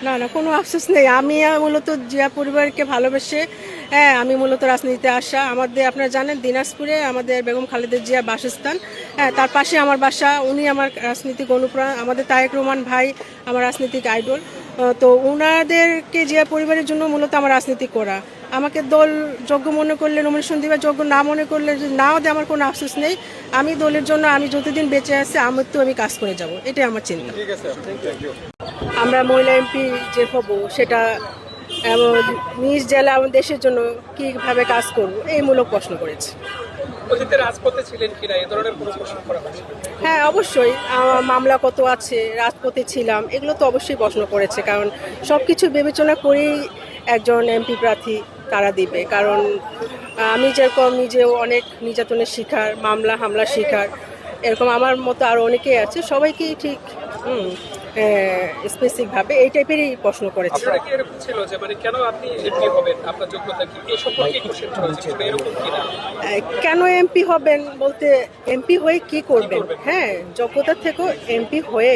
না, না, কোনো আফসোস নেই। আমি মূলত জিয়া পরিবারকে ভালোবেসে হ্যাঁ, আমি মূলত রাজনীতিতে আসা। আমাদের আপনারা জানেন দিনাজপুরে আমাদের বেগম খালেদা জিয়া বাসস্থান। হ্যাঁ, তার পাশে আমার বাসা। উনি আমার রাজনীতিক অনুপ্রেরণা। আমাদের তারেক রহমান ভাই আমার রাজনীতিক আইডল। তো উনাদেরকে জিয়া পরিবারের জন্য মূলত আমার রাজনীতি করা। আমাকে দল যোগ্য মনে করলে নমিনেশন দিবা, যোগ্য না মনে করলে যদি নাও দেয় আমার কোনো আফসোস নেই। আমি দলের জন্য আমি যতদিন বেঁচে আছি আমি কাজ করে যাব, এটাই আমার চিন্তা। আমরা মহিলা এমপি যে হব সেটা এবং নিজ জেলা এবং দেশের জন্য কিভাবে কাজ করব এই মূলক প্রশ্ন করেছে। অতীতে রাজপথে ছিলেন কিনা এই ধরনের কোনো প্রশ্ন করা হয়েছে? হ্যাঁ, অবশ্যই আমার মামলা কত আছে, রাজপথে ছিলাম, এগুলো তো অবশ্যই প্রশ্ন করেছে। কারণ সব কিছু বিবেচনা করেই একজন এমপি প্রার্থী তারা দিবে। কারণ আমি যেরকম নিজেও অনেক নির্যাতনের শিকার, হামলার শিকার, এরকম আমার মতো আরও অনেকেই আছে, সবাইকেই ঠিক স্পেসিফিকভাবে এই টাইপেরই প্রশ্ন করেছে। আপনারা কি এরকম ছিল যে মানে কেন আপনি এমপি হবেন, আপনার যোগ্যতা কি, এই সম্পর্কে কোশ্চেন করা হয়েছে মানে এরকম কিনা? কেন এমপি হবেন বলতে এমপি হয়ে কি করবেন? হ্যাঁ, যোগ্যতা থেকেও এমপি হয়ে